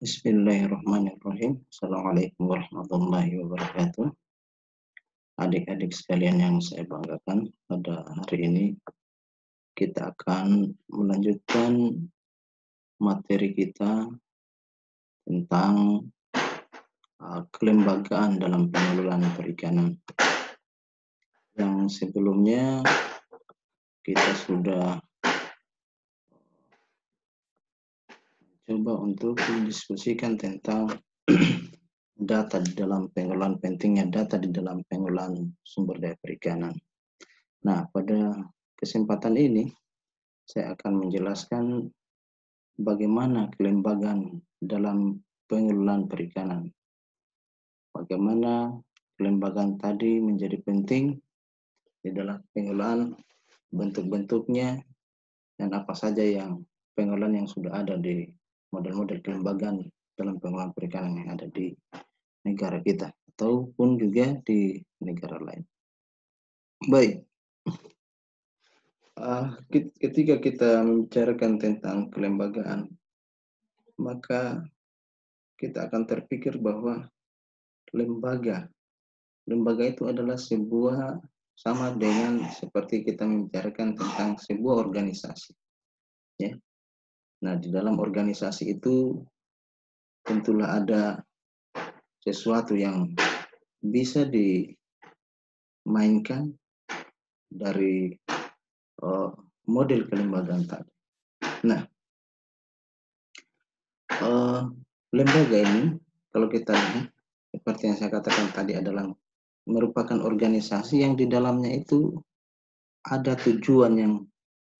Bismillahirrahmanirrahim. Assalamualaikum warahmatullahi wabarakatuh. Adik-adik sekalian yang saya banggakan, pada hari ini kita akan melanjutkan materi kita tentang kelembagaan dalam pengelolaan perikanan. Yang sebelumnya kita sudah coba untuk mendiskusikan tentang data di dalam pengelolaan, pentingnya data di dalam pengelolaan sumber daya perikanan. Nah, pada kesempatan ini saya akan menjelaskan bagaimana kelembagaan dalam pengelolaan perikanan. Bagaimana kelembagaan tadi menjadi penting di dalam pengelolaan, bentuk-bentuknya, dan apa saja yang pengelolaan yang sudah ada di model-model kelembagaan dalam pengelolaan perikanan yang ada di negara kita ataupun juga di negara lain. Baik, ketika kita membicarakan tentang kelembagaan, maka kita akan terpikir bahwa lembaga itu adalah sebuah, sama dengan seperti kita membicarakan tentang sebuah organisasi, ya. Nah, di dalam organisasi itu tentulah ada sesuatu yang bisa dimainkan dari model kelembagaan tadi. Nah, lembaga ini kalau kita lihat seperti yang saya katakan tadi adalah merupakan organisasi yang di dalamnya itu ada tujuan yang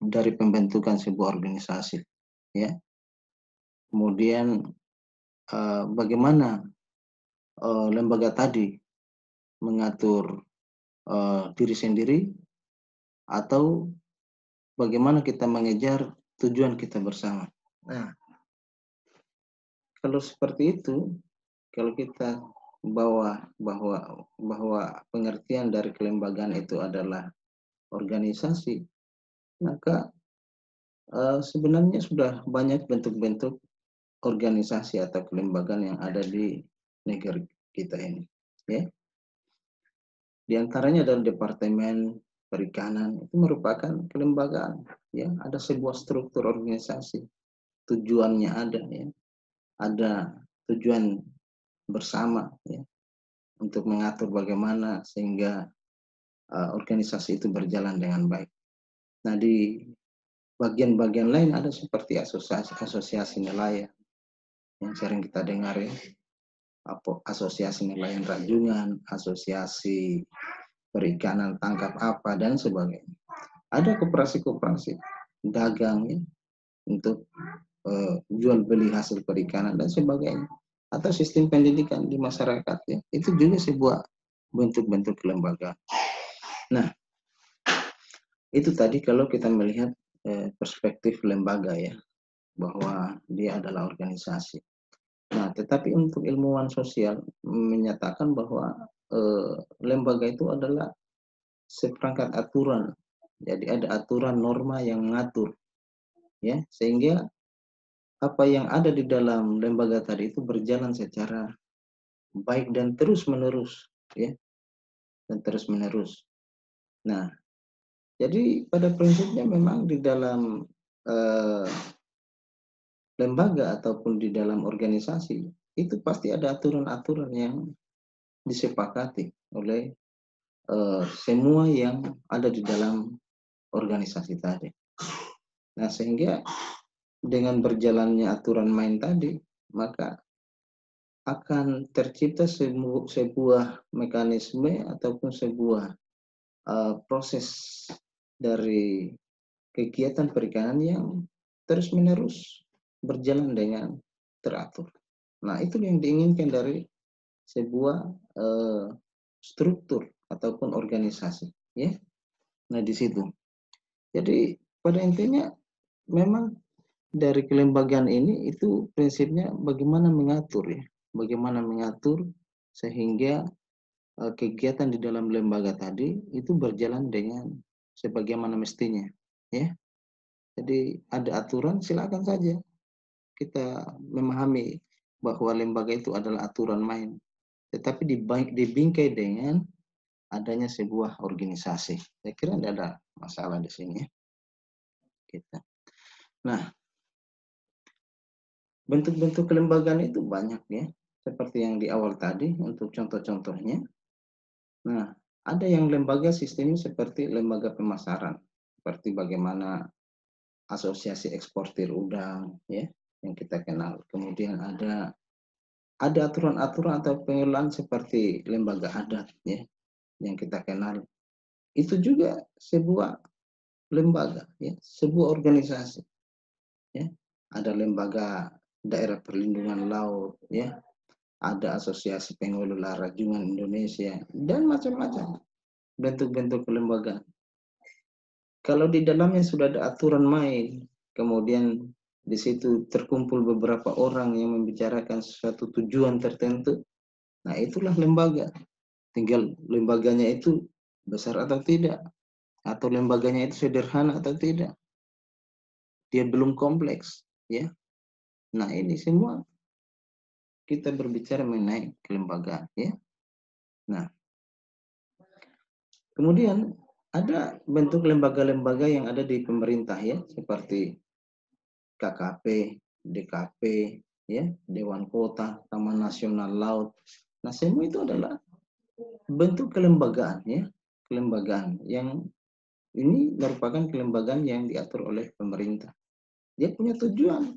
dari pembentukan sebuah organisasi, ya. Kemudian bagaimana lembaga tadi mengatur diri sendiri, atau bagaimana kita mengejar tujuan kita bersama. Nah, kalau seperti itu, kalau kita bahwa pengertian dari kelembagaan itu adalah organisasi, maka sebenarnya sudah banyak bentuk-bentuk organisasi atau kelembagaan yang ada di negara kita ini, ya. Di antaranya adalah Departemen Perikanan, itu merupakan kelembagaan, ya. Ada sebuah struktur organisasi, tujuannya ada, ya. Ada tujuan bersama, ya, untuk mengatur bagaimana sehingga organisasi itu berjalan dengan baik. Nah, di bagian-bagian lain ada seperti asosiasi nelayan yang sering kita dengar, ya. Asosiasi nelayan Rajungan, asosiasi perikanan tangkap apa, dan sebagainya. Ada koperasi-koperasi dagang, ya, untuk jual beli hasil perikanan dan sebagainya. Atau sistem pendidikan di masyarakat, ya, itu juga sebuah bentuk-bentuk kelembagaan. Nah, itu tadi kalau kita melihat perspektif lembaga, ya, bahwa dia adalah organisasi. Nah, tetapi untuk ilmuwan sosial menyatakan bahwa lembaga itu adalah seperangkat aturan. Jadi ada aturan norma yang mengatur, ya, sehingga apa yang ada di dalam lembaga tadi itu berjalan secara baik dan terus-menerus, ya, dan terus-menerus. Nah, jadi pada prinsipnya memang di dalam lembaga ataupun di dalam organisasi itu pasti ada aturan-aturan yang disepakati oleh semua yang ada di dalam organisasi tadi. Nah, sehingga dengan berjalannya aturan main tadi, maka akan tercipta sebuah mekanisme ataupun sebuah proses dari kegiatan perikanan yang terus-menerus berjalan dengan teratur. Nah, itu yang diinginkan dari sebuah struktur ataupun organisasi, ya. Nah, di situ. Jadi pada intinya memang dari kelembagaan ini itu prinsipnya bagaimana mengatur, ya. Bagaimana mengatur sehingga kegiatan di dalam lembaga tadi itu berjalan dengan sebagaimana mestinya, ya. Jadi ada aturan, silakan saja kita memahami bahwa lembaga itu adalah aturan main, tetapi dibingkai dengan adanya sebuah organisasi. Saya kira tidak ada masalah di sini ya. Kita. Nah, bentuk-bentuk kelembagaan itu banyak ya, seperti yang di awal tadi untuk contoh-contohnya. Nah, ada yang lembaga sistemnya seperti lembaga pemasaran, seperti bagaimana asosiasi eksportir udang ya yang kita kenal. Kemudian ada aturan-aturan atau pengelolaan seperti lembaga adat ya yang kita kenal. Itu juga sebuah lembaga ya, sebuah organisasi ya. Ada lembaga daerah perlindungan laut ya, ada asosiasi pengelola rajungan Indonesia dan macam-macam bentuk-bentuk kelembagaan. Kalau di dalamnya sudah ada aturan main, kemudian di situ terkumpul beberapa orang yang membicarakan suatu tujuan tertentu, nah itulah lembaga. Tinggal lembaganya itu besar atau tidak, atau lembaganya itu sederhana atau tidak. Dia belum kompleks, ya. Nah ini semua kita berbicara mengenai kelembagaan, ya. Nah, kemudian ada bentuk lembaga-lembaga yang ada di pemerintah ya, seperti KKP, DKP, ya, Dewan Kota, Taman Nasional Laut. Nah, semua itu adalah bentuk kelembagaan ya, kelembagaan yang ini merupakan kelembagaan yang diatur oleh pemerintah. Dia punya tujuan,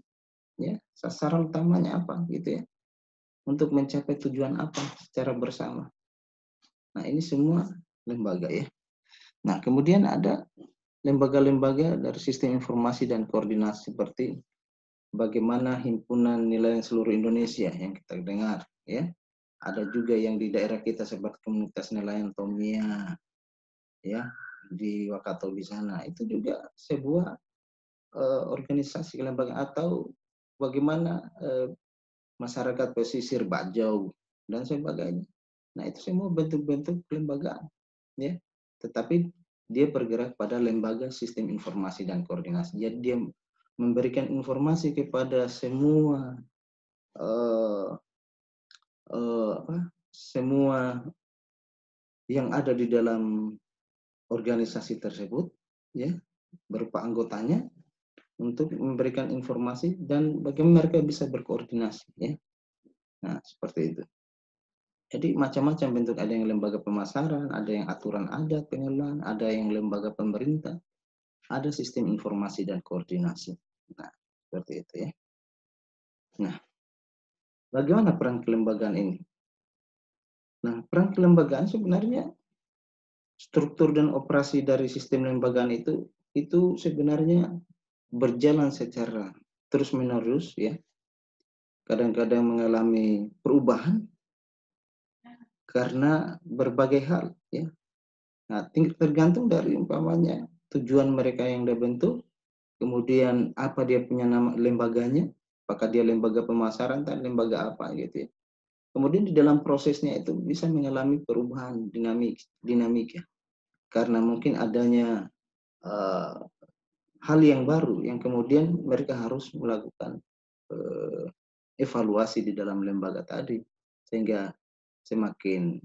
ya, sasaran utamanya apa gitu ya, untuk mencapai tujuan apa secara bersama. Nah, ini semua lembaga ya. Nah, kemudian ada lembaga-lembaga dari sistem informasi dan koordinasi seperti bagaimana himpunan nilaian seluruh Indonesia yang kita dengar ya. Ada juga yang di daerah kita seperti komunitas nelayan Tomia ya di Wakatobi sana. Itu juga sebuah organisasi kelembagaan atau bagaimana masyarakat pesisir Bajau dan sebagainya. Nah, itu semua bentuk-bentuk kelembagaan ya. Tetapi dia bergerak pada lembaga sistem informasi dan koordinasi. Jadi dia memberikan informasi kepada semua semua yang ada di dalam organisasi tersebut ya berupa anggotanya untuk memberikan informasi dan bagaimana mereka bisa berkoordinasi ya. Nah, seperti itu. Jadi macam-macam bentuk, ada yang lembaga pemasaran, ada yang aturan adat pengelolaan, ada yang lembaga pemerintah, ada sistem informasi dan koordinasi. Nah, seperti itu ya. Nah, bagaimana peran kelembagaan ini? Nah, peran kelembagaan sebenarnya struktur dan operasi dari sistem lembagaan itu sebenarnya berjalan secara terus-menerus ya. Kadang-kadang mengalami perubahan karena berbagai hal ya. Nah, tergantung dari umpamanya tujuan mereka yang dibentuk, kemudian apa dia punya nama lembaganya, apakah dia lembaga pemasaran dan lembaga apa gitu ya. Kemudian di dalam prosesnya itu bisa mengalami perubahan dinamika karena mungkin adanya hal yang baru yang kemudian mereka harus melakukan evaluasi di dalam lembaga tadi sehingga semakin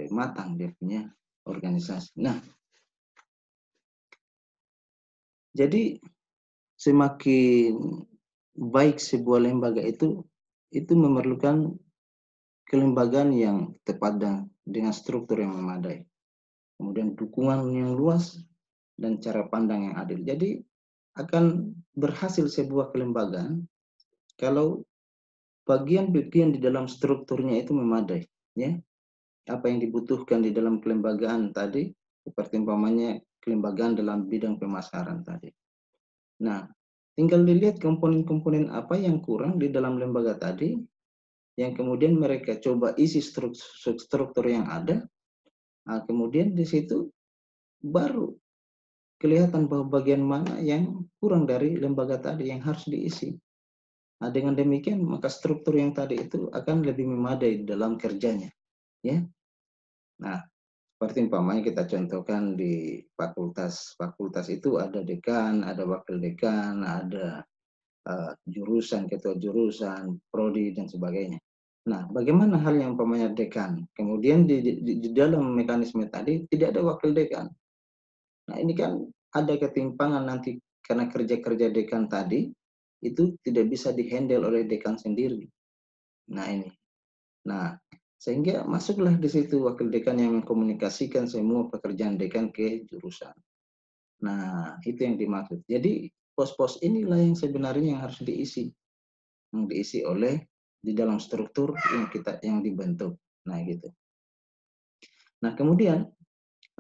matang dia punya organisasi. Nah, jadi semakin baik sebuah lembaga itu memerlukan kelembagaan yang tepat dan dengan struktur yang memadai. Kemudian dukungan yang luas dan cara pandang yang adil. Jadi akan berhasil sebuah kelembagaan kalau bagian-bagian di dalam strukturnya itu memadai, ya. Apa yang dibutuhkan di dalam kelembagaan tadi, seperti umpamanya kelembagaan dalam bidang pemasaran tadi. Nah, tinggal dilihat komponen-komponen apa yang kurang di dalam lembaga tadi, yang kemudian mereka coba isi struktur yang ada. Nah, kemudian di situ baru kelihatan bahwa bagian mana yang kurang dari lembaga tadi yang harus diisi. Nah, dengan demikian maka struktur yang tadi itu akan lebih memadai dalam kerjanya, ya. Nah, seperti umpamanya kita contohkan di fakultas itu ada dekan, ada wakil dekan, ada jurusan, ketua jurusan, prodi dan sebagainya. Nah, bagaimana hal yang umpamanya dekan? Kemudian di dalam mekanisme tadi tidak ada wakil dekan. Nah, ini kan ada ketimpangan nanti karena kerja-kerja dekan tadi itu tidak bisa dihandle oleh dekan sendiri. Nah, ini. Nah, sehingga masuklah di situ wakil dekan yang mengkomunikasikan semua pekerjaan dekan ke jurusan. Nah, itu yang dimaksud. Jadi, pos-pos inilah yang sebenarnya yang harus diisi. Yang diisi oleh di dalam struktur yang dibentuk. Nah, gitu. Nah, kemudian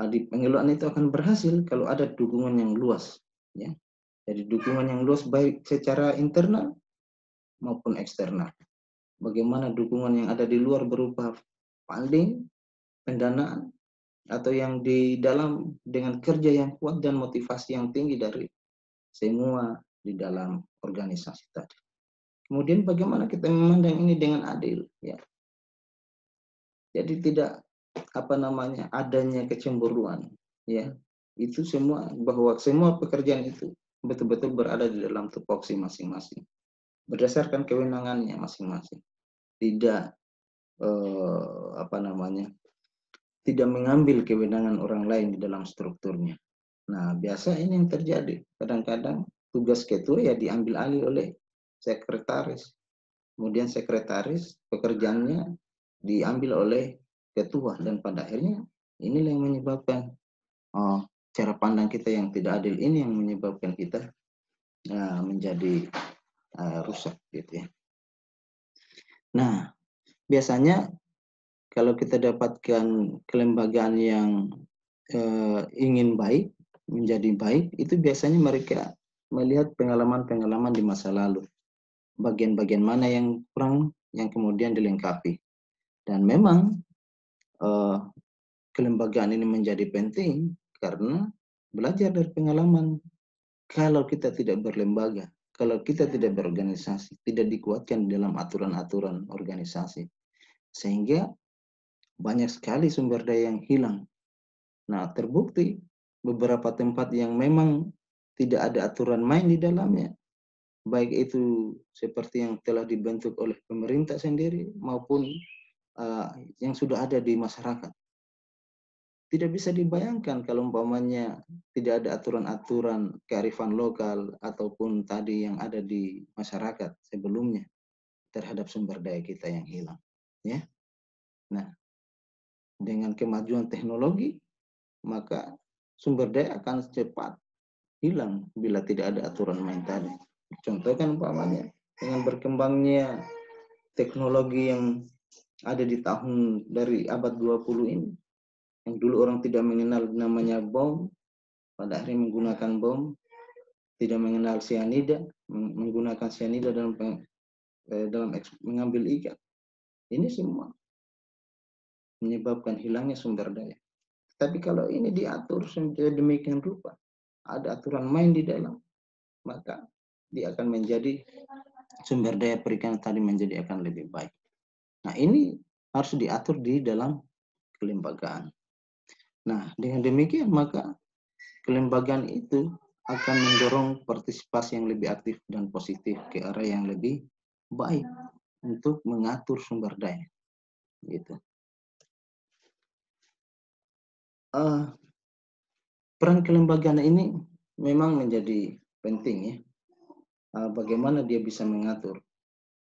di pengelolaan itu akan berhasil kalau ada dukungan yang luas, ya. Jadi dukungan yang luas baik secara internal maupun eksternal. Bagaimana dukungan yang ada di luar berupa funding, pendanaan, atau yang di dalam dengan kerja yang kuat dan motivasi yang tinggi dari semua di dalam organisasi tadi. Kemudian bagaimana kita memandang ini dengan adil, ya. Jadi tidak adanya kecemburuan, ya. Itu semua bahwa semua pekerjaan itu betul-betul berada di dalam tupoksi masing-masing berdasarkan kewenangannya masing-masing. Tidak tidak mengambil kewenangan orang lain di dalam strukturnya. Nah, biasa ini yang terjadi. Kadang-kadang tugas ketua ya diambil alih oleh sekretaris. Kemudian sekretaris pekerjaannya diambil oleh ketua dan pada akhirnya inilah yang menyebabkan cara pandang kita yang tidak adil ini yang menyebabkan kita menjadi rusak gitu ya. Nah, biasanya kalau kita dapatkan kelembagaan yang ingin baik, menjadi baik, itu biasanya mereka melihat pengalaman-pengalaman di masa lalu. Bagian-bagian mana yang kurang, yang kemudian dilengkapi. Dan memang kelembagaan ini menjadi penting karena belajar dari pengalaman. Kalau kita tidak berlembaga, kalau kita tidak berorganisasi, tidak dikuatkan dalam aturan-aturan organisasi, sehingga banyak sekali sumber daya yang hilang. Nah, terbukti beberapa tempat yang memang tidak ada aturan main di dalamnya, baik itu seperti yang telah dibentuk oleh pemerintah sendiri maupun yang sudah ada di masyarakat. Tidak bisa dibayangkan kalau umpamanya tidak ada aturan-aturan kearifan lokal ataupun tadi yang ada di masyarakat sebelumnya terhadap sumber daya kita yang hilang. Ya. Nah, dengan kemajuan teknologi, maka sumber daya akan cepat hilang bila tidak ada aturan main tadi. Contoh kan umpamanya dengan berkembangnya teknologi yang ada di tahun dari abad 20 ini, yang dulu orang tidak mengenal namanya bom, pada akhirnya menggunakan bom, tidak mengenal sianida, menggunakan sianida dalam mengambil ikan. Ini semua menyebabkan hilangnya sumber daya. Tapi kalau ini diatur sedemikian rupa, ada aturan main di dalam, maka dia akan menjadi sumber daya perikanan tadi menjadi akan lebih baik. Nah, ini harus diatur di dalam kelembagaan. Nah, dengan demikian maka kelembagaan itu akan mendorong partisipasi yang lebih aktif dan positif ke arah yang lebih baik untuk mengatur sumber daya. Gitu. Peran kelembagaan ini memang menjadi penting ya. Bagaimana dia bisa mengatur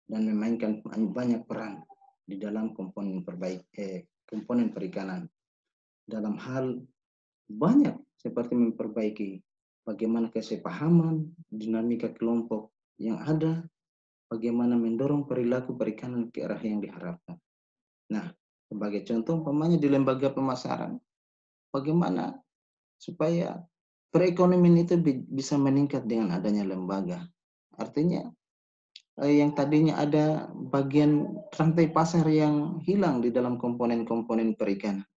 dan memainkan banyak peran di dalam komponen perikanan dalam hal banyak seperti memperbaiki bagaimana kesepahaman, dinamika kelompok yang ada, bagaimana mendorong perilaku perikanan ke arah yang diharapkan. Nah, sebagai contoh umpamanya di lembaga pemasaran, bagaimana supaya perekonomian itu bisa meningkat dengan adanya lembaga. Artinya yang tadinya ada bagian rantai pasar yang hilang di dalam komponen-komponen perikanan.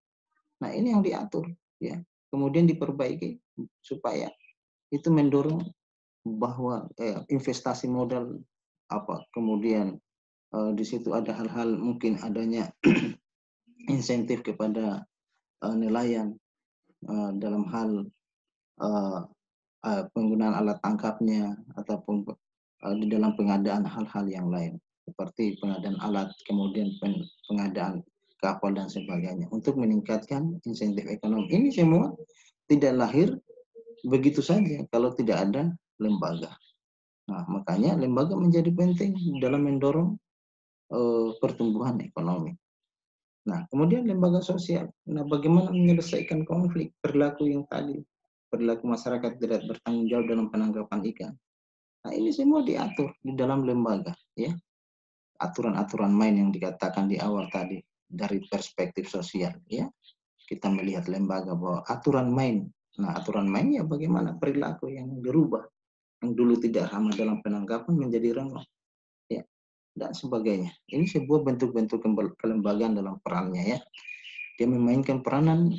Nah, ini yang diatur ya. Kemudian diperbaiki supaya itu mendorong bahwa investasi modal kemudian di situ ada hal-hal mungkin adanya insentif kepada nelayan dalam hal penggunaan alat tangkapnya ataupun di dalam pengadaan hal-hal yang lain, seperti pengadaan alat, kemudian pengadaan kapal dan sebagainya, untuk meningkatkan insentif ekonomi. Ini semua tidak lahir begitu saja kalau tidak ada lembaga. Nah, makanya lembaga menjadi penting dalam mendorong pertumbuhan ekonomi. Nah, kemudian lembaga sosial. Nah, bagaimana menyelesaikan konflik perilaku yang tadi? Perilaku masyarakat tidak bertanggung jawab dalam penangkapan ikan. Nah, ini semua diatur di dalam lembaga, ya. Aturan-aturan main yang dikatakan di awal tadi dari perspektif sosial, ya. Kita melihat lembaga bahwa aturan main. Nah, aturan mainnya bagaimana perilaku yang dirubah, yang dulu tidak ramah dalam penangkapan menjadi ramah, ya, dan sebagainya. Ini sebuah bentuk-bentuk kelembagaan dalam perannya, ya. Dia memainkan peranan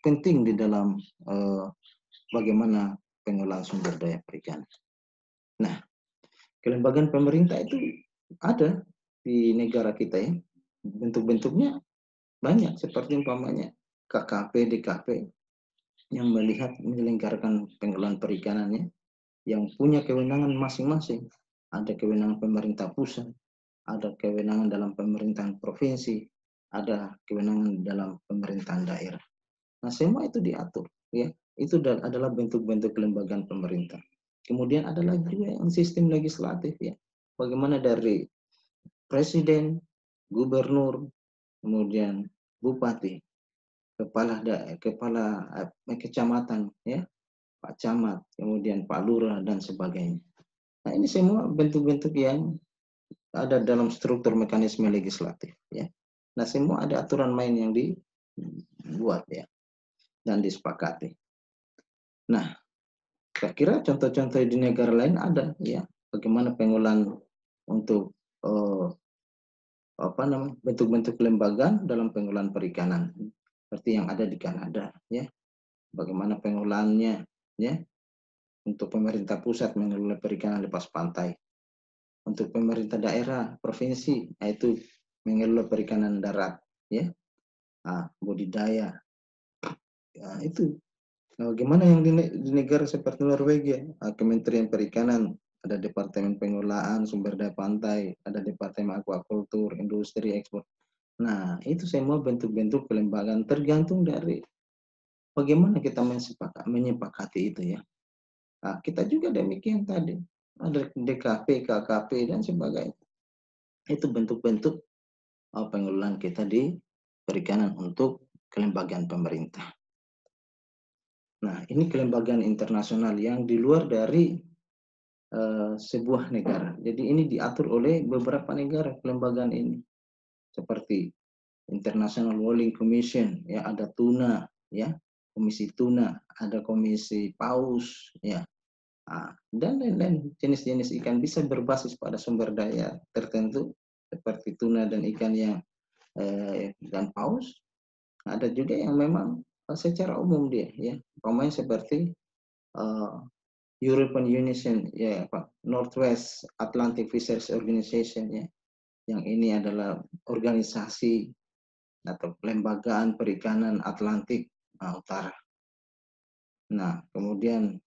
penting di dalam bagaimana pengolahan sumber daya perikanan. Nah, kelembagaan pemerintah itu ada di negara kita, ya. Bentuk-bentuknya banyak, seperti umpamanya KKP, DKP yang melihat menyelenggarakan pengolahan perikanannya, yang punya kewenangan masing-masing. Ada kewenangan pemerintah pusat, ada kewenangan dalam pemerintahan provinsi, ada kewenangan dalam pemerintahan daerah. Nah, semua itu diatur, ya. Itu adalah bentuk-bentuk kelembagaan pemerintah. Kemudian ada lagi juga yang sistem legislatif, ya. Bagaimana dari presiden, gubernur, kemudian bupati, kepala kecamatan, ya, Pak Camat, kemudian Pak Lurah dan sebagainya. Nah, ini semua bentuk-bentuk yang ada dalam struktur mekanisme legislatif, ya. Nah, semua ada aturan main yang dibuat, ya, dan disepakati. Nah, saya kira contoh-contoh di negara lain ada, ya, bagaimana pengolahan untuk bentuk-bentuk kelembagaan dalam pengolahan perikanan seperti yang ada di Kanada, ya. Bagaimana pengolahannya, ya, untuk pemerintah pusat mengelola perikanan lepas pantai, untuk pemerintah daerah provinsi yaitu mengelola perikanan darat, ya, budidaya, ya, itu. Nah, bagaimana yang di negara seperti Norwegia, Kementerian Perikanan, ada Departemen Pengolahan Sumber Daya Pantai, ada Departemen Aquakultur, Industri, Ekspor. Nah, itu semua bentuk-bentuk kelembagaan tergantung dari bagaimana kita menyepakati itu, ya. Nah, kita juga demikian tadi. Ada DKP, KKP, dan sebagainya. Itu bentuk-bentuk pengelolaan kita di perikanan untuk kelembagaan pemerintah. Nah, ini kelembagaan internasional yang di luar dari sebuah negara. Jadi ini diatur oleh beberapa negara kelembagaan ini. Seperti International Whaling Commission, ya, ada tuna, ya, komisi tuna, ada komisi paus, ya, dan lain-lain jenis-jenis ikan bisa berbasis pada sumber daya tertentu seperti tuna dan ikan yang dan paus. Ada juga yang memang secara umum dia, ya, umpamanya seperti European Union, ya, Northwest Atlantic Fisheries Organization, ya, yang ini adalah organisasi atau kelembagaan perikanan Atlantik Utara. Nah, kemudian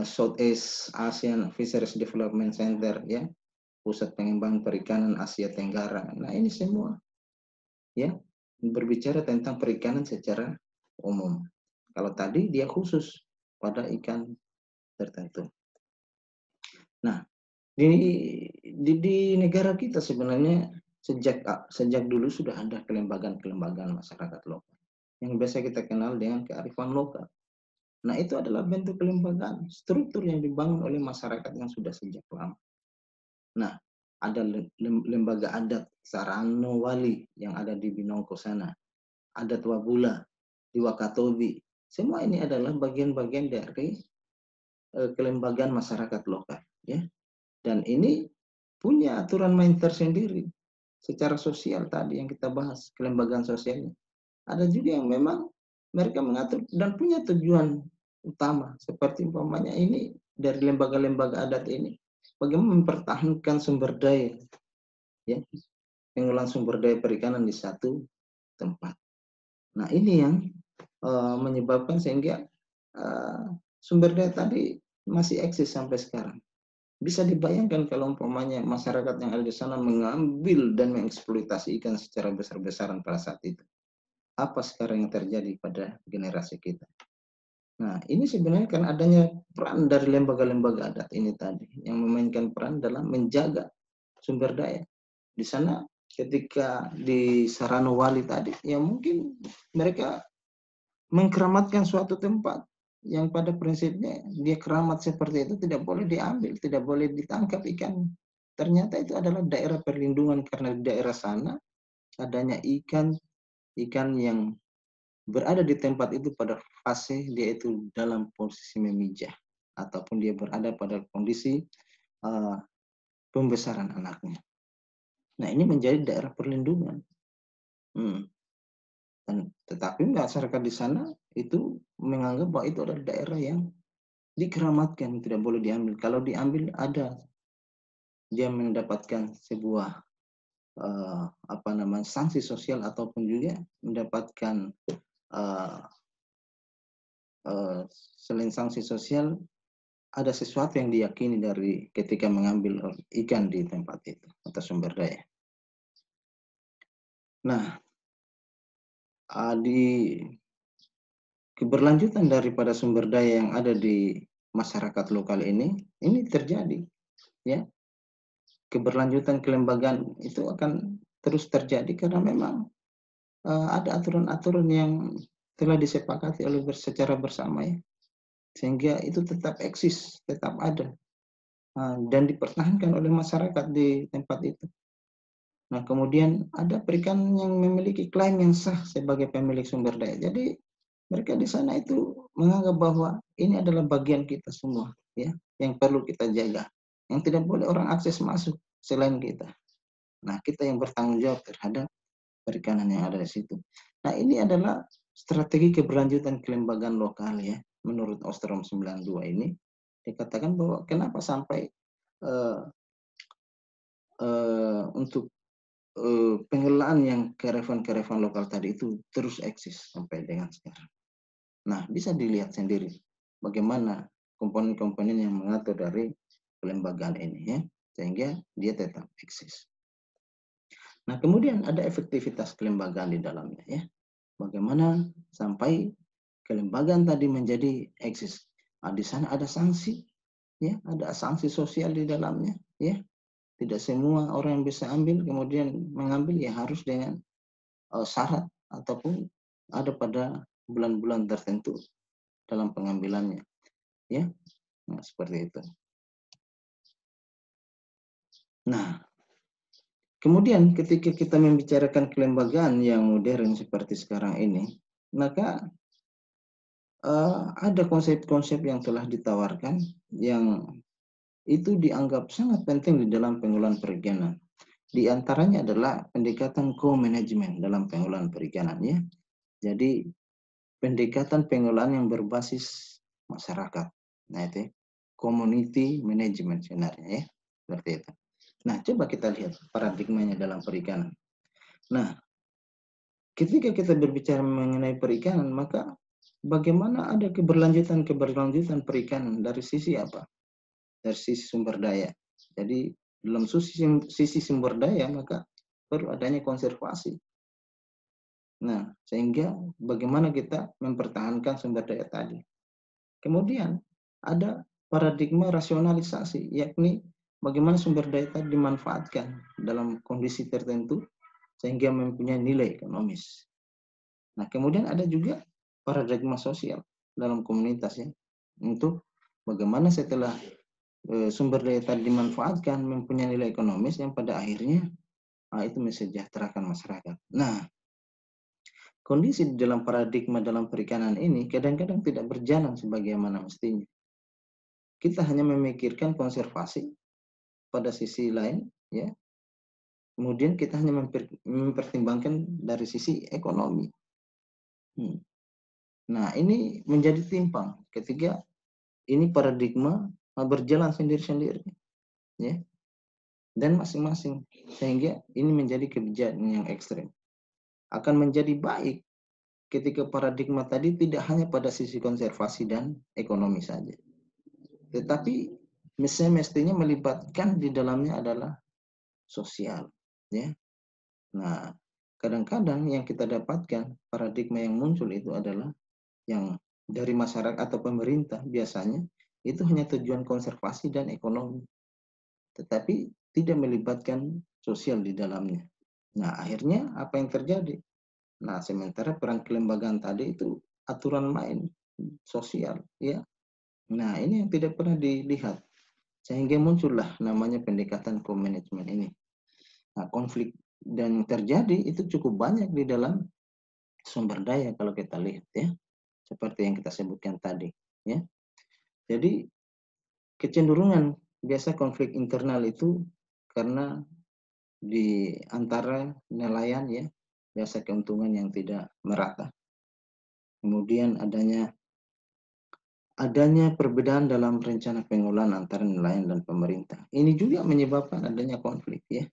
Southeast Asian Fisheries Development Center, ya, pusat pengembangan perikanan Asia Tenggara. Nah, ini semua, ya, berbicara tentang perikanan secara umum. Kalau tadi dia khusus pada ikan tertentu. Nah, di negara kita sebenarnya sejak dulu sudah ada kelembagaan masyarakat lokal yang biasa kita kenal dengan kearifan lokal. Nah, itu adalah bentuk kelembagaan, struktur yang dibangun oleh masyarakat yang sudah sejak lama. Nah, ada lembaga adat Sarano Wali yang ada di Binongko sana, adat Wabula di Wakatobi. Semua ini adalah bagian-bagian dari kelembagaan masyarakat lokal, ya. Dan ini punya aturan main tersendiri secara sosial tadi yang kita bahas, kelembagaan sosialnya. Ada juga yang memang mereka mengatur dan punya tujuan utama, seperti umpamanya ini dari lembaga-lembaga adat ini, bagaimana mempertahankan sumber daya, ya, pengolahan sumber daya perikanan di satu tempat. Nah, ini yang menyebabkan sehingga sumber daya tadi masih eksis sampai sekarang. Bisa dibayangkan kalau umpamanya masyarakat yang ada di sana mengambil dan mengeksploitasi ikan secara besar-besaran pada saat itu. Apa sekarang yang terjadi pada generasi kita? Nah, ini sebenarnya kan adanya peran dari lembaga-lembaga adat ini tadi, yang memainkan peran dalam menjaga sumber daya. Di sana ketika di Saranowali tadi, ya mungkin mereka mengkeramatkan suatu tempat yang pada prinsipnya dia keramat seperti itu tidak boleh diambil, tidak boleh ditangkap ikan. Ternyata itu adalah daerah perlindungan karena di daerah sana adanya ikan ikan yang berada di tempat itu pada fase dia itu dalam posisi memijah ataupun dia berada pada kondisi uh, pembesaran anaknya. Nah, ini menjadi daerah perlindungan. Hmm. Dan tetapi masyarakat di sana itu menganggap bahwa itu adalah daerah yang dikeramatkan, tidak boleh diambil. Kalau diambil ada dia mendapatkan sebuah apa namanya sanksi sosial ataupun juga mendapatkan uh, selain sanksi sosial ada sesuatu yang diyakini dari ketika mengambil ikan di tempat itu atau sumber daya. Nah, di keberlanjutan daripada sumber daya yang ada di masyarakat lokal ini terjadi, ya. Keberlanjutan kelembagaan itu akan terus terjadi karena memang ada aturan-aturan yang telah disepakati oleh secara bersama, ya, sehingga itu tetap eksis, tetap ada dan dipertahankan oleh masyarakat di tempat itu. Nah, kemudian ada perikanan yang memiliki klaim yang sah sebagai pemilik sumber daya. Jadi mereka di sana itu menganggap bahwa ini adalah bagian kita semua, ya, yang perlu kita jaga. Yang tidak boleh orang akses masuk selain kita. Nah, kita yang bertanggung jawab terhadap perikanan yang ada di situ. Nah, ini adalah strategi keberlanjutan kelembagaan lokal, ya. Menurut Ostrom 92 ini dikatakan bahwa kenapa sampai uh, untuk pengelolaan yang kearifan lokal tadi itu terus eksis sampai dengan sekarang. Nah, bisa dilihat sendiri bagaimana komponen-komponen yang mengatur dari kelembagaan ini, ya, sehingga dia tetap eksis. Nah, kemudian ada efektivitas kelembagaan di dalamnya, ya. Bagaimana sampai kelembagaan tadi menjadi eksis. Nah, di sana ada sanksi, ya, ada sanksi sosial di dalamnya, ya. Tidak semua orang yang bisa ambil kemudian mengambil ya harus dengan syarat ataupun ada pada bulan-bulan tertentu dalam pengambilannya, ya. Nah, seperti itu. Nah, kemudian ketika kita membicarakan kelembagaan yang modern seperti sekarang ini, maka ada konsep-konsep yang telah ditawarkan yang itu dianggap sangat penting di dalam pengelolaan perikanan. Di antaranya adalah pendekatan co-management dalam pengelolaan perikanan, ya. Jadi pendekatan pengelolaan yang berbasis masyarakat. Nah, itu community management sebenarnya, ya. Seperti itu. Nah, coba kita lihat paradigmanya dalam perikanan. Nah, ketika kita berbicara mengenai perikanan, maka bagaimana ada keberlanjutan perikanan dari sisi apa? Dari sisi sumber daya. Jadi, dalam sisi sumber daya, maka perlu adanya konservasi. Nah, sehingga bagaimana kita mempertahankan sumber daya tadi. Kemudian ada paradigma rasionalisasi, yakni bagaimana sumber daya tadi dimanfaatkan dalam kondisi tertentu sehingga mempunyai nilai ekonomis. Nah, kemudian ada juga paradigma sosial dalam komunitas, ya, untuk bagaimana setelah sumber daya tadi dimanfaatkan mempunyai nilai ekonomis yang pada akhirnya itu mensejahterakan masyarakat. Nah, kondisi di dalam paradigma dalam perikanan ini kadang-kadang tidak berjalan sebagaimana mestinya. Kita hanya memikirkan konservasi pada sisi lain, ya. Kemudian kita hanya mempertimbangkan dari sisi ekonomi. Nah, ini menjadi timpang ketika ini paradigma berjalan sendiri-sendiri, ya, dan masing-masing, sehingga ini menjadi kebijakan yang ekstrem. Akan menjadi baik ketika paradigma tadi tidak hanya pada sisi konservasi dan ekonomi saja, tetapi mestinya melibatkan di dalamnya adalah sosial, ya. Nah, kadang-kadang yang kita dapatkan paradigma yang muncul itu adalah yang dari masyarakat atau pemerintah biasanya itu hanya tujuan konservasi dan ekonomi, tetapi tidak melibatkan sosial di dalamnya. Nah, akhirnya apa yang terjadi? Nah, sementara peran kelembagaan tadi itu aturan main sosial, ya. Nah, ini yang tidak pernah dilihat sehingga muncullah namanya pendekatan co-management ini. Nah, konflik dan terjadi itu cukup banyak di dalam sumber daya kalau kita lihat, ya, seperti yang kita sebutkan tadi, ya. Jadi kecenderungan biasa konflik internal itu karena di antara nelayan, ya, biasa keuntungan yang tidak merata. Kemudian adanya perbedaan dalam rencana pengolahan antara nelayan dan pemerintah. Ini juga menyebabkan adanya konflik, ya.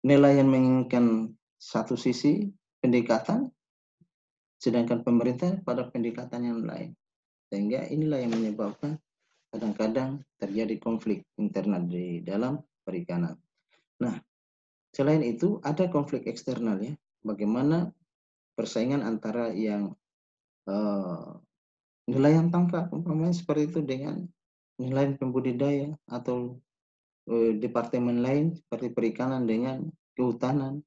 Nelayan menginginkan satu sisi pendekatan, sedangkan pemerintah pada pendekatan yang lain. Sehingga inilah yang menyebabkan kadang-kadang terjadi konflik internal di dalam perikanan. Nah, selain itu ada konflik eksternal, ya. Bagaimana persaingan antara yang nelayan tangkap umpamanya seperti itu dengan nelayan pembudidaya atau departemen lain seperti perikanan dengan kehutanan.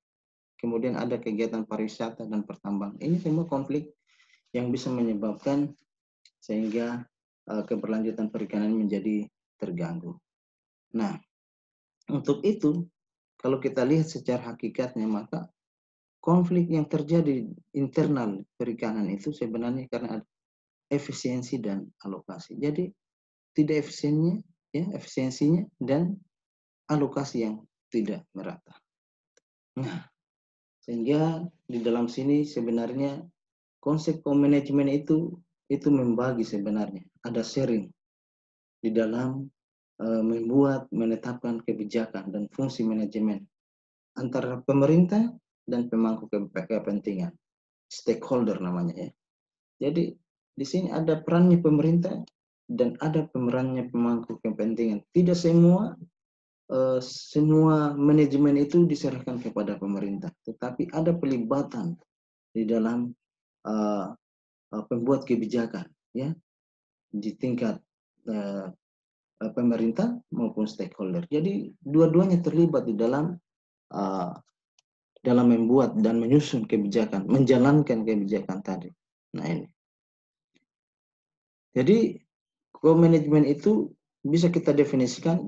Kemudian ada kegiatan pariwisata dan pertambangan. Ini semua konflik yang bisa menyebabkan sehingga keberlanjutan perikanan menjadi terganggu. Nah, untuk itu kalau kita lihat secara hakikatnya maka konflik yang terjadi internal perikanan itu sebenarnya karena efisiensi dan alokasi. Jadi tidak efisiensinya dan alokasi yang tidak merata. Nah, sehingga di dalam sini sebenarnya konsep co-management itu membagi sebenarnya. Ada sharing di dalam menetapkan kebijakan dan fungsi manajemen antara pemerintah dan pemangku kepentingan, stakeholder namanya, ya. Jadi di sini ada perannya pemerintah dan ada perannya pemangku kepentingan. Tidak semua manajemen itu diserahkan kepada pemerintah, tetapi ada pelibatan di dalam pembuat kebijakan, ya, di tingkat pemerintah maupun stakeholder. Jadi dua-duanya terlibat di dalam membuat dan menyusun kebijakan, menjalankan kebijakan tadi. Nah, ini. Jadi co-management itu bisa kita definisikan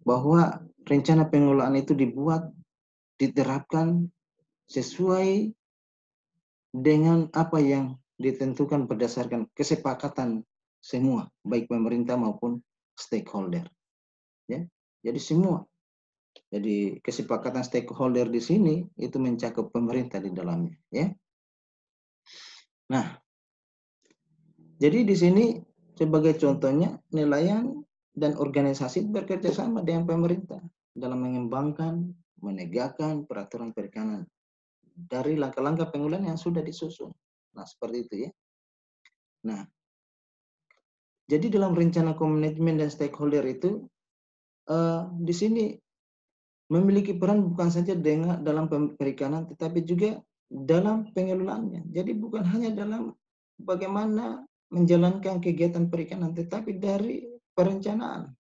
bahwa rencana pengelolaan itu dibuat, diterapkan sesuai dengan apa yang ditentukan berdasarkan kesepakatan semua, baik pemerintah maupun stakeholder. Ya, jadi semua. Jadi kesepakatan stakeholder di sini itu mencakup pemerintah di dalamnya. Ya. Nah, jadi di sini sebagai contohnya nelayan dan organisasi bekerja sama dengan pemerintah dalam mengembangkan, menegakkan peraturan perikanan dari langkah-langkah pengolahan yang sudah disusun. Nah, seperti itu, ya. Nah, jadi dalam rencana manajemen dan stakeholder itu di sini memiliki peran bukan saja dalam perikanan, tetapi juga dalam pengelolaannya. Jadi bukan hanya dalam bagaimana menjalankan kegiatan perikanan, tetapi dari perencanaan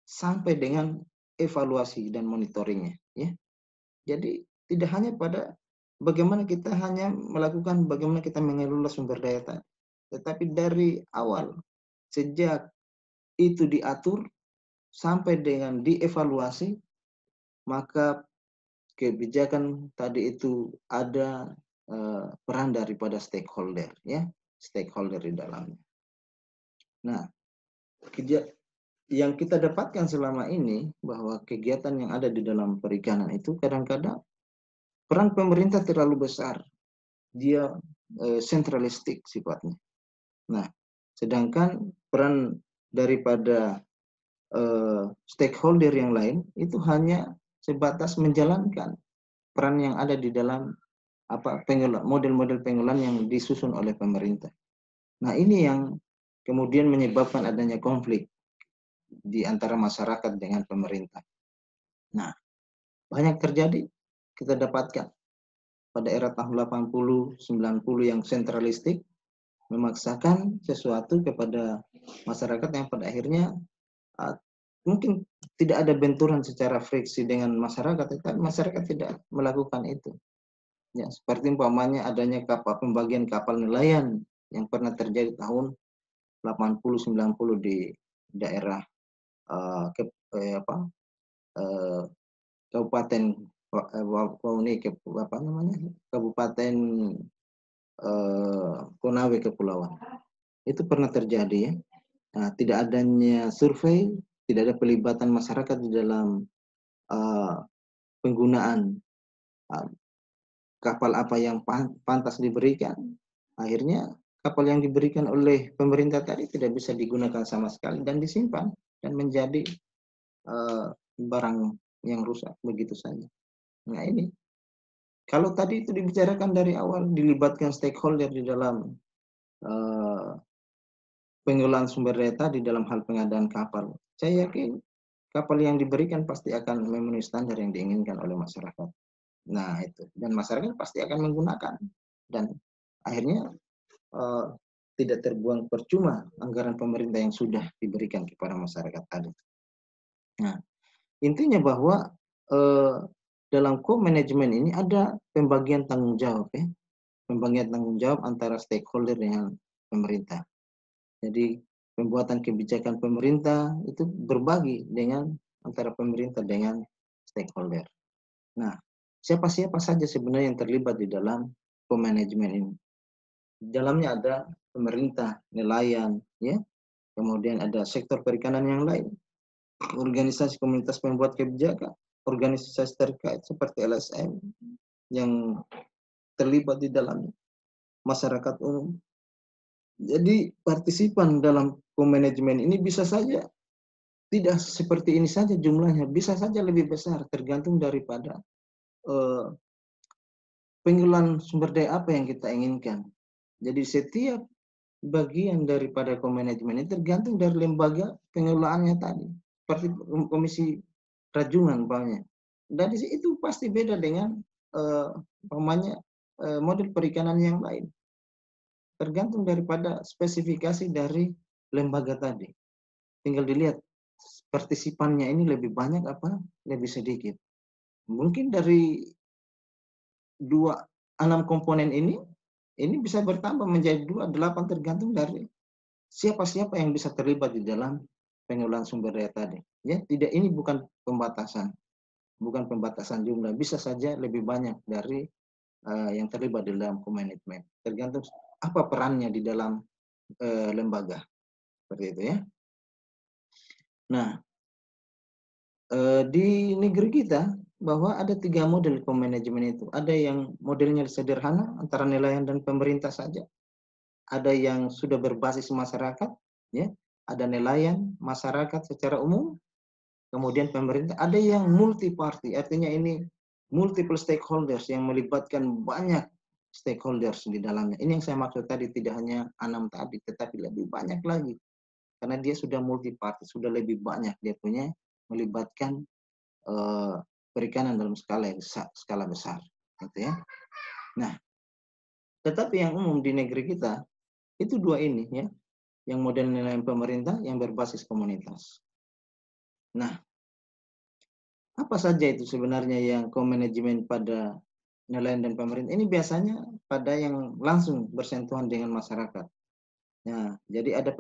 sampai dengan evaluasi dan monitoringnya. Ya. Jadi tidak hanya pada bagaimana kita hanya melakukan bagaimana kita mengelola sumber daya tadi, tetapi dari awal sejak itu diatur sampai dengan dievaluasi, maka kebijakan tadi itu ada peran daripada stakeholder, ya, stakeholder di dalamnya. Nah, yang kita dapatkan selama ini bahwa kegiatan yang ada di dalam perikanan itu kadang-kadang peran pemerintah terlalu besar, dia sentralistik sifatnya. Nah, sedangkan peran daripada stakeholder yang lain itu hanya sebatas menjalankan peran yang ada di dalam model-model pengolahan yang disusun oleh pemerintah. Nah, ini yang kemudian menyebabkan adanya konflik di antara masyarakat dengan pemerintah. Nah, banyak terjadi kita dapatkan pada era tahun 80, 90 yang sentralistik, memaksakan sesuatu kepada masyarakat yang pada akhirnya uh, mungkin tidak ada benturan secara friksi dengan masyarakat, tetapi masyarakat tidak melakukan itu. Ya, seperti umpamanya adanya pembagian kapal nelayan yang pernah terjadi tahun 80 90 di daerah ke, apa Kabupaten apa namanya? Kabupaten Konawe Kepulauan. Itu pernah terjadi ya. Nah, tidak adanya survei, tidak ada pelibatan masyarakat di dalam penggunaan uh, kapal apa yang pantas diberikan. Akhirnya kapal yang diberikan oleh pemerintah tadi tidak bisa digunakan sama sekali dan disimpan dan menjadi barang yang rusak begitu saja. Nah ini, kalau tadi itu dibicarakan dari awal, dilibatkan stakeholder di dalam pengelolaan sumber daya tadi dalam hal pengadaan kapal, saya yakin kapal yang diberikan pasti akan memenuhi standar yang diinginkan oleh masyarakat. Nah itu, dan masyarakat pasti akan menggunakan, dan akhirnya tidak terbuang percuma anggaran pemerintah yang sudah diberikan kepada masyarakat tadi. Nah, intinya bahwa dalam co-management ini ada pembagian tanggung jawab ya. Pembagian tanggung jawab antara stakeholder dengan pemerintah. Jadi pembuatan kebijakan pemerintah itu berbagi dengan antara pemerintah dengan stakeholder. Nah, siapa-siapa saja sebenarnya yang terlibat di dalam co-management ini. Di dalamnya ada pemerintah, nelayan, ya, kemudian ada sektor perikanan yang lain, organisasi komunitas pembuat kebijakan, organisasi terkait seperti LSM yang terlibat di dalam masyarakat umum. Jadi partisipan dalam co-management ini bisa saja tidak seperti ini saja jumlahnya, bisa saja lebih besar tergantung daripada pengelolaan sumber daya apa yang kita inginkan. Jadi setiap bagian daripada co-management ini tergantung dari lembaga pengelolaannya tadi. Seperti komisi rajungan umpamanya. Dan itu pasti beda dengan model perikanan yang lain. Tergantung daripada spesifikasi dari lembaga tadi. Tinggal dilihat partisipannya ini lebih banyak apa lebih sedikit. Mungkin dari 6 komponen ini bisa bertambah menjadi 8 tergantung dari siapa-siapa yang bisa terlibat di dalam pengelolaan sumber daya tadi. Ya, tidak, ini bukan pembatasan jumlah, bisa saja lebih banyak dari yang terlibat di dalam co-management. Tergantung apa perannya di dalam lembaga. Seperti itu ya. Nah, di negeri kita bahwa ada 3 model co-management itu. Ada yang modelnya sederhana antara nelayan dan pemerintah saja. Ada yang sudah berbasis masyarakat, ya. Ada nelayan, masyarakat secara umum, kemudian pemerintah. Ada yang multi party, artinya ini multiple stakeholders yang melibatkan banyak stakeholders di dalamnya. Ini yang saya maksud tadi, tidak hanya 6 tadi, tetapi lebih banyak lagi. Karena dia sudah multi party, sudah lebih banyak dia punya melibatkan perikanan dalam skala besar, gitu ya. Nah, tetapi yang umum di negeri kita itu 2 ini ya, yang model nelayan pemerintah, yang berbasis komunitas. Nah, apa saja itu sebenarnya yang co-management pada nelayan dan pemerintah? Ini biasanya pada yang langsung bersentuhan dengan masyarakat. Nah, jadi ada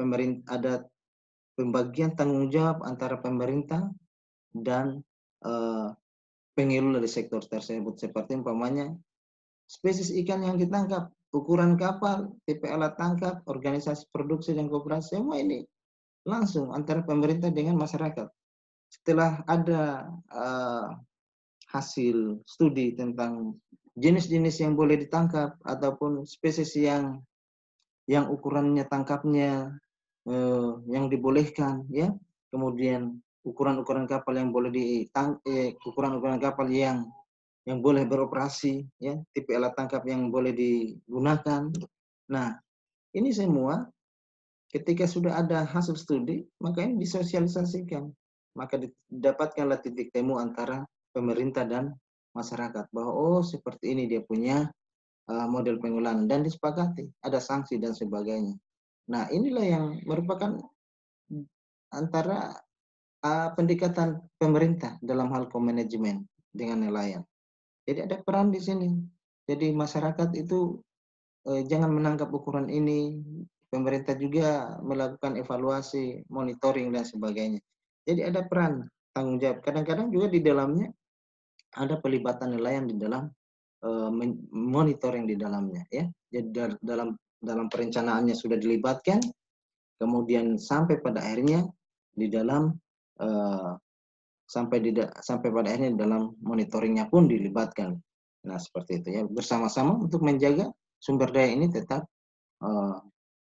pembagian tanggung jawab antara pemerintah dan pengelola dari sektor tersebut, seperti umpamanya spesies ikan yang ditangkap, ukuran kapal, tipe alat tangkap, organisasi produksi dan koperasi, semua ini langsung antara pemerintah dengan masyarakat. Setelah ada hasil studi tentang jenis-jenis yang boleh ditangkap ataupun spesies yang ukurannya tangkapnya yang dibolehkan, ya, kemudian ukuran-ukuran kapal yang boleh ukuran-ukuran kapal yang boleh beroperasi, ya, tipe alat tangkap yang boleh digunakan. Nah, ini semua Ketika sudah ada hasil studi, maka ini disosialisasikan. Maka didapatkanlah titik temu antara pemerintah dan masyarakat bahwa oh seperti ini dia punya model pengelolaan dan disepakati, ada sanksi dan sebagainya. Nah, inilah yang merupakan antara pendekatan pemerintah dalam hal komanajemen dengan nelayan. Jadi ada peran di sini. Jadi masyarakat itu jangan menangkap ukuran ini, pemerintah juga melakukan evaluasi, monitoring dan sebagainya. Jadi ada peran tanggung jawab. Kadang-kadang juga di dalamnya ada pelibatan nelayan di dalam monitoring di dalamnya, ya. Jadi dalam perencanaannya sudah dilibatkan, kemudian sampai pada akhirnya di dalam uh, sampai pada akhirnya dalam monitoringnya pun dilibatkan. Nah seperti itu ya, bersama-sama untuk menjaga sumber daya ini tetap uh,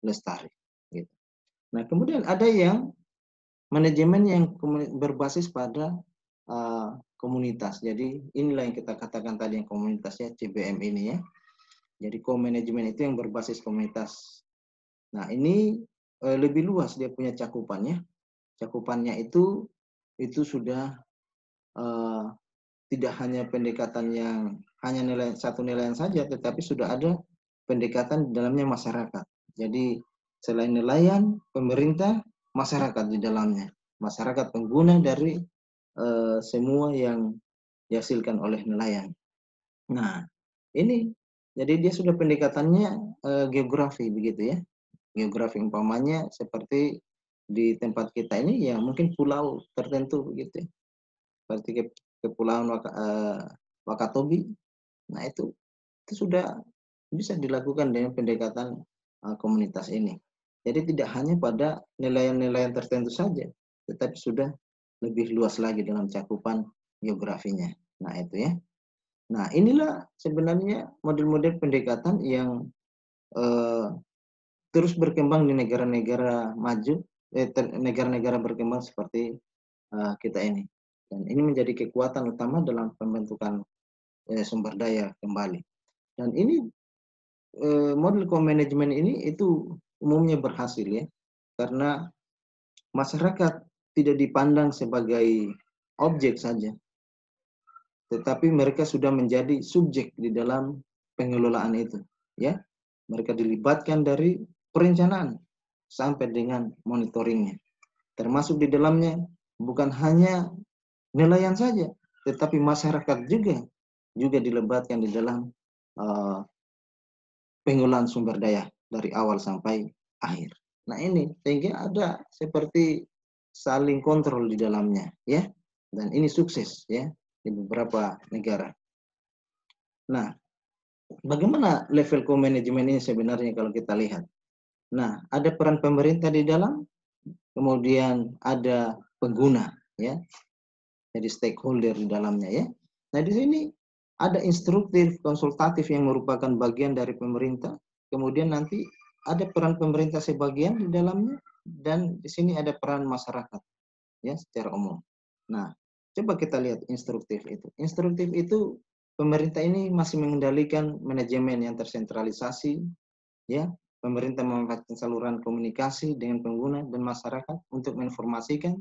lestari. Gitu. Nah kemudian ada yang manajemen yang berbasis pada komunitas. Jadi inilah yang kita katakan tadi yang komunitasnya CBM ini ya. Jadi co-management itu yang berbasis komunitas. Nah ini lebih luas dia punya cakupannya. Cakupannya itu sudah tidak hanya pendekatan yang hanya satu nilaian saja, tetapi sudah ada pendekatan di dalamnya masyarakat. Jadi selain nelayan, pemerintah, masyarakat di dalamnya. Masyarakat pengguna dari semua yang dihasilkan oleh nelayan. Nah, ini jadi dia sudah pendekatannya geografi begitu ya. Geografi umpamanya seperti di tempat kita ini ya mungkin pulau tertentu begitu. Seperti kepulauan Wakatobi. Nah, itu sudah bisa dilakukan dengan pendekatan komunitas ini. Jadi tidak hanya pada nilaian-nilaian tertentu saja, tetapi sudah lebih luas lagi dalam cakupan geografinya. Nah, itu ya. Nah, inilah sebenarnya model-model pendekatan yang terus berkembang di negara-negara maju, negara-negara berkembang seperti kita ini. Dan ini menjadi kekuatan utama dalam pembentukan sumber daya kembali. Dan ini model co-management ini itu umumnya berhasil ya, karena masyarakat tidak dipandang sebagai objek saja, tetapi mereka sudah menjadi subjek di dalam pengelolaan itu, ya. Mereka dilibatkan dari perencanaan sampai dengan monitoringnya, termasuk di dalamnya bukan hanya nelayan saja, tetapi masyarakat juga dilibatkan di dalam pengelolaan sumber daya dari awal sampai akhir. Nah ini sehingga ada seperti saling kontrol di dalamnya, ya, dan ini sukses ya di beberapa negara. Nah, bagaimana level co-management ini sebenarnya kalau kita lihat? Nah, ada peran pemerintah di dalam, kemudian ada pengguna, ya, jadi stakeholder di dalamnya, ya. Nah, di sini ada instruktif, konsultatif yang merupakan bagian dari pemerintah. Kemudian nanti ada peran pemerintah sebagian di dalamnya, dan di sini ada peran masyarakat, ya, secara umum. Nah, coba kita lihat instruktif itu. Instruktif itu pemerintah ini masih mengendalikan manajemen yang tersentralisasi, ya. Pemerintah memanfaatkan saluran komunikasi dengan pengguna dan masyarakat untuk menginformasikan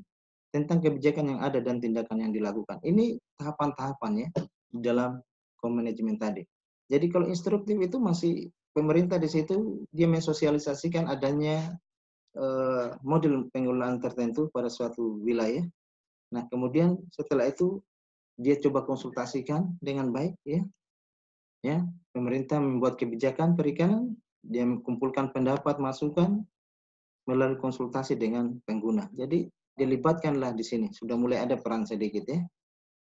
tentang kebijakan yang ada dan tindakan yang dilakukan. Ini tahapan-tahapannya di dalam co-management tadi. Jadi kalau instruktif itu masih pemerintah di situ dia mensosialisasikan adanya model pengelolaan tertentu pada suatu wilayah. Nah, kemudian setelah itu dia coba konsultasikan dengan baik ya. Ya, pemerintah membuat kebijakan perikanan, dia mengumpulkan pendapat, masukan melalui konsultasi dengan pengguna. Jadi dilibatkanlah di sini. Sudah mulai ada peran sedikit ya.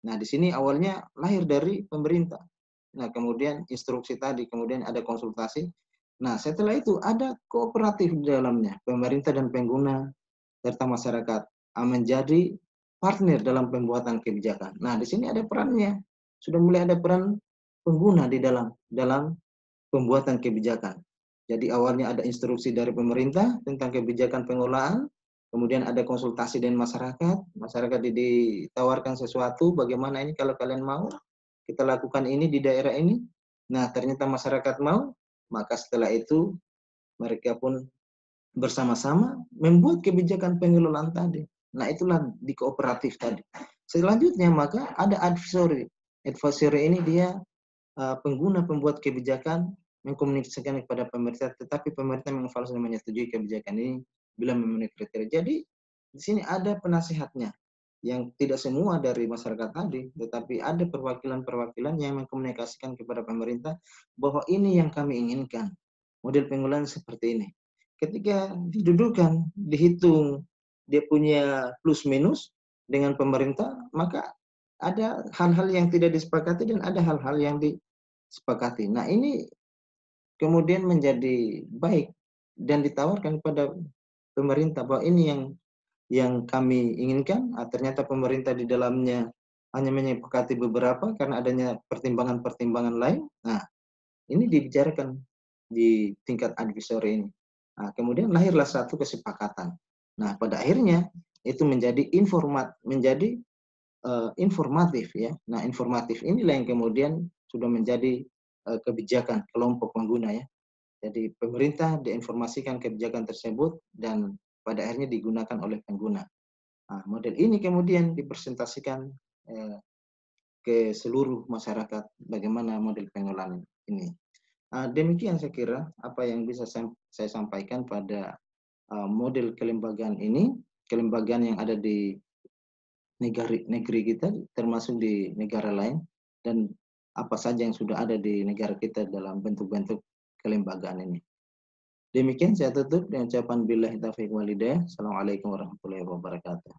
Nah, di sini awalnya lahir dari pemerintah. Nah, kemudian instruksi tadi, kemudian ada konsultasi. Nah, setelah itu ada kooperatif di dalamnya, pemerintah dan pengguna serta masyarakat menjadi partner dalam pembuatan kebijakan. Nah, di sini ada perannya. Sudah mulai ada peran pengguna di dalam pembuatan kebijakan. Jadi awalnya ada instruksi dari pemerintah tentang kebijakan pengelolaan, kemudian ada konsultasi dengan masyarakat, masyarakat ditawarkan sesuatu, bagaimana ini kalau kalian mau, kita lakukan ini di daerah ini. Nah, ternyata masyarakat mau, maka setelah itu mereka pun bersama-sama membuat kebijakan pengelolaan tadi. Nah, itulah di kooperatif tadi. Selanjutnya maka ada advisory. Advisory ini dia pengguna pembuat kebijakan mengkomunikasikan kepada pemerintah, tetapi pemerintah mengevaluasi dan menyetujui kebijakan ini bila memenuhi kriteria. Jadi di sini ada penasihatnya yang tidak semua dari masyarakat tadi, tetapi ada perwakilan-perwakilan yang mengkomunikasikan kepada pemerintah bahwa ini yang kami inginkan, model pengelolaan seperti ini. Ketika didudukan, dihitung, dia punya plus minus dengan pemerintah, maka ada hal-hal yang tidak disepakati dan ada hal-hal yang disepakati. Nah, ini kemudian menjadi baik dan ditawarkan kepada pemerintah bahwa ini yang kami inginkan. Ternyata pemerintah di dalamnya hanya menyepakati beberapa karena adanya pertimbangan-pertimbangan lain. Nah, ini dibicarakan di tingkat advisory ini. Nah, kemudian lahirlah satu kesepakatan. Nah, pada akhirnya itu menjadi informatif ya. Nah, informatif inilah yang kemudian sudah menjadi kebijakan kelompok pengguna ya. Jadi pemerintah diinformasikan kebijakan tersebut dan pada akhirnya digunakan oleh pengguna. Nah, model ini kemudian dipresentasikan ke seluruh masyarakat bagaimana model pengelolaan ini. Demikian saya kira apa yang bisa saya sampaikan pada model kelembagaan ini, kelembagaan yang ada di negeri kita, termasuk di negara lain, dan apa saja yang sudah ada di negara kita dalam bentuk-bentuk kelembagaan ini. Demikian saya tutup dengan ucapan billahi taufiq walhidayah. Assalamualaikum warahmatullahi wabarakatuh.